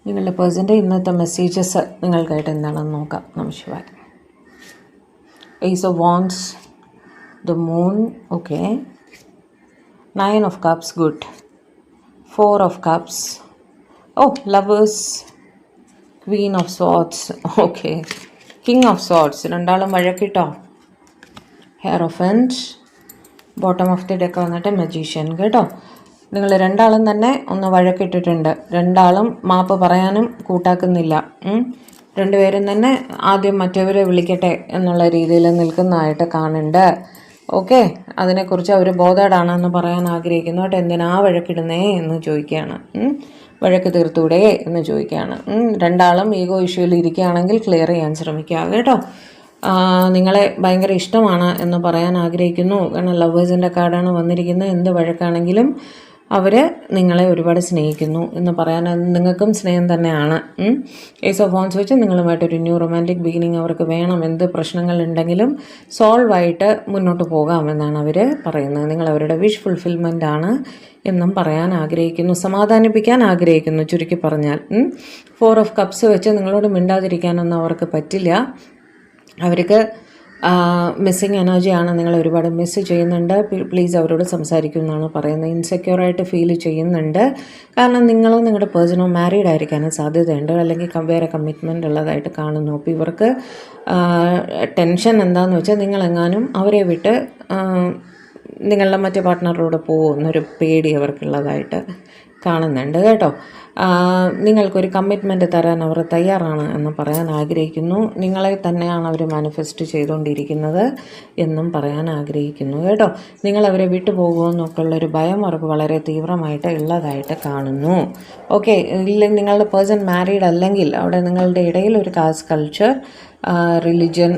നിങ്ങളുടെ പേഴ്സൻ്റെ ഇന്നത്തെ മെസ്സേജസ് നിങ്ങൾക്കായിട്ട് എന്താണെന്ന് നോക്കാം. നമസ്കാരം. Ace of Wands, the Moon, okay. 9 of Cups, good. 4 of Cups, oh, Lovers, Queen of Swords, okay. King of Swords, രണ്ടാളും വഴക്കിട്ടോ. Hierophant, bottom of the deck വന്നിട്ട് magician കേട്ടോ. നിങ്ങൾ രണ്ടാളും തന്നെ ഒന്ന് വഴക്കിട്ടിട്ടുണ്ട്. രണ്ടാളും മാപ്പ് പറയാനും കൂട്ടാക്കുന്നില്ല. രണ്ടുപേരും തന്നെ ആദ്യം മറ്റവരെ വിളിക്കട്ടെ എന്നുള്ള രീതിയിൽ നിൽക്കുന്നതായിട്ട് കാണുന്നുണ്ട്. ഓക്കെ, അതിനെക്കുറിച്ച് അവർ ബോധേഡാണെന്ന് പറയാൻ ആഗ്രഹിക്കുന്നു കേട്ടോ. എന്തിനാ വഴക്കിടുന്നേ എന്ന് ചോദിക്കുകയാണ്. വഴക്ക് തീർത്തൂടെ എന്ന് ചോദിക്കുകയാണ്. രണ്ടാളും ഈഗോ ഇഷ്യൂവിൽ ഇരിക്കുകയാണെങ്കിൽ ക്ലിയർ ചെയ്യാൻ ശ്രമിക്കുക കേട്ടോ. നിങ്ങളെ ഭയങ്കര ഇഷ്ടമാണ് എന്ന് പറയാൻ ആഗ്രഹിക്കുന്നു. കാരണം ലവേഴ്സിൻ്റെ കാർഡാണ് വന്നിരിക്കുന്നത്. എന്ത് വഴക്കാണെങ്കിലും അവർ നിങ്ങളെ ഒരുപാട് സ്നേഹിക്കുന്നു എന്ന് പറയാൻ നിങ്ങൾക്കും സ്നേഹം തന്നെയാണ്. ഏസ് ഓഫ് വാൻസ് വെച്ച് നിങ്ങളുമായിട്ടൊരു ന്യൂ റൊമാൻറ്റിക് ബിഗിനിങ് അവർക്ക് വേണം. എന്ത് പ്രശ്നങ്ങളുണ്ടെങ്കിലും സോൾവ് ആയിട്ട് മുന്നോട്ട് പോകാമെന്നാണ് അവർ പറയുന്നത്. നിങ്ങൾ അവരുടെ വിഷ് ഫുൾഫിൽമെൻ്റ് ആണ് എന്നും പറയാൻ ആഗ്രഹിക്കുന്നു. സമാധാനിപ്പിക്കാൻ ആഗ്രഹിക്കുന്നു ചുരുക്കി പറഞ്ഞാൽ. 4 ഓഫ് കപ്സ് വെച്ച് നിങ്ങളോട് മിണ്ടാതിരിക്കാനൊന്നും അവർക്ക് പറ്റില്ല. അവർക്ക് മിസ്സിങ് എനർജിയാണ്. നിങ്ങൾ ഒരുപാട് മിസ് ചെയ്യുന്നുണ്ട്. പ്ലീസ് അവരോട് സംസാരിക്കും എന്നാണ് പറയുന്നത്. ഇൻസെക്യൂറായിട്ട് ഫീൽ ചെയ്യുന്നുണ്ട്. കാരണം നിങ്ങളോ നിങ്ങളുടെ പേഴ്സണോ മാരീഡ് ആയിരിക്കാനും സാധ്യതയുണ്ട്, അല്ലെങ്കിൽ വേറെ കമ്മിറ്റ്മെൻ്റ് ഉള്ളതായിട്ട് കാണുന്നു. അപ്പോൾ ഇവർക്ക് ടെൻഷൻ എന്താണെന്ന് വെച്ചാൽ നിങ്ങളെങ്ങാനും അവരെ വിട്ട് നിങ്ങളുടെ മറ്റേ പാർട്ട്ണറോട് പോകുന്നൊരു പേടി അവർക്കുള്ളതായിട്ട് കാണുന്നുണ്ട് കേട്ടോ. നിങ്ങൾക്കൊരു കമ്മിറ്റ്മെൻറ്റ് തരാൻ അവർ തയ്യാറാണ് എന്ന് പറയാൻ ആഗ്രഹിക്കുന്നു. നിങ്ങളെ തന്നെയാണ് അവർ മാനിഫെസ്റ്റ് ചെയ്തുകൊണ്ടിരിക്കുന്നത് എന്നും പറയാൻ ആഗ്രഹിക്കുന്നു കേട്ടോ. നിങ്ങളവരെ വിട്ടു പോകുമെന്നൊക്കെ ഉള്ളൊരു ഭയം അവർക്ക് വളരെ തീവ്രമായിട്ട് ഉള്ളതായിട്ട് കാണുന്നു. ഓക്കെ, നിങ്ങളുടെ പേഴ്സൺ മാരീഡ് അല്ലെങ്കിൽ അവിടെ നിങ്ങളുടെ ഇടയിൽ ഒരു കാസ്റ്റ് കൾച്ചർ, റിലിജൻ,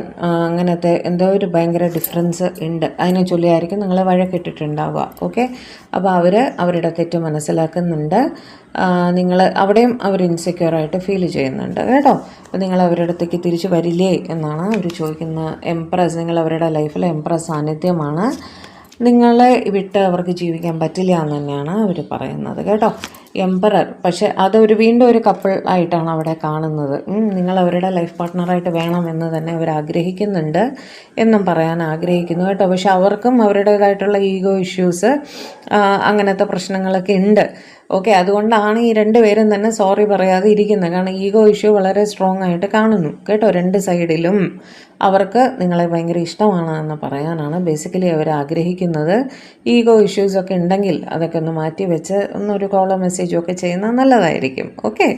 അങ്ങനത്തെ എന്തോ ഒരു ഭയങ്കര ഡിഫറൻസ് ഉണ്ട്. അതിനെ ചൊല്ലിയായിരിക്കും നിങ്ങളെ വഴക്കിട്ടിട്ടുണ്ടാവുക. ഓക്കെ, അപ്പോൾ അവരുടെ തെറ്റ് മനസ്സിലാക്കുന്നുണ്ട്. നിങ്ങൾ അവിടെയും അവർ ഇൻസെക്യൂറായിട്ട് ഫീൽ ചെയ്യുന്നുണ്ട് കേട്ടോ. അപ്പോൾ നിങ്ങൾ അവരുടെ അടുത്തേക്ക് തിരിച്ചു വരില്ലേ എന്നാണ് അവർ ചോദിക്കുന്നത്. എംപ്രസ്, നിങ്ങൾ അവരുടെ ലൈഫിൽ എംപ്രസ് സാന്നിധ്യമാണ്. നിങ്ങളെ വിട്ട് അവർക്ക് ജീവിക്കാൻ പറ്റില്ല എന്ന് തന്നെയാണ് അവർ പറയുന്നത് കേട്ടോ. എംപറർ, പക്ഷെ അതൊരു വീണ്ടും ഒരു കപ്പിൾ ആയിട്ടാണ് അവിടെ കാണുന്നത്. നിങ്ങൾ അവരുടെ ലൈഫ് പാർട്ട്ണറായിട്ട് വേണമെന്ന് തന്നെ അവർ ആഗ്രഹിക്കുന്നുണ്ട് എന്നും പറയാൻ ആഗ്രഹിക്കുന്നു കേട്ടോ. പക്ഷെ അവർക്കും അവരുടേതായിട്ടുള്ള ഈഗോ ഇഷ്യൂസ്, അങ്ങനത്തെ പ്രശ്നങ്ങളൊക്കെ ഉണ്ട്. ഓക്കെ, അതുകൊണ്ടാണ് ഈ രണ്ടുപേരും തന്നെ സോറി പറയാതെ ഇരിക്കുന്നത്. കാരണം ഈഗോ ഇഷ്യൂ വളരെ സ്ട്രോങ് ആയിട്ട് കാണുന്നു കേട്ടോ. രണ്ട് സൈഡിലും അവർക്ക് നിങ്ങളെ ഭയങ്കര ഇഷ്ടമാണ് എന്ന് പറയാനാണ് ബേസിക്കലി അവർ ആഗ്രഹിക്കുന്നത്. ഈഗോ ഇഷ്യൂസൊക്കെ ഉണ്ടെങ്കിൽ അതൊക്കെ ഒന്ന് മാറ്റി വെച്ച് ഒന്നൊരു കോളോ മെസ്സേജോ ഒക്കെ ചെയ്യുന്നത് നല്ലതായിരിക്കും. ഓക്കെ.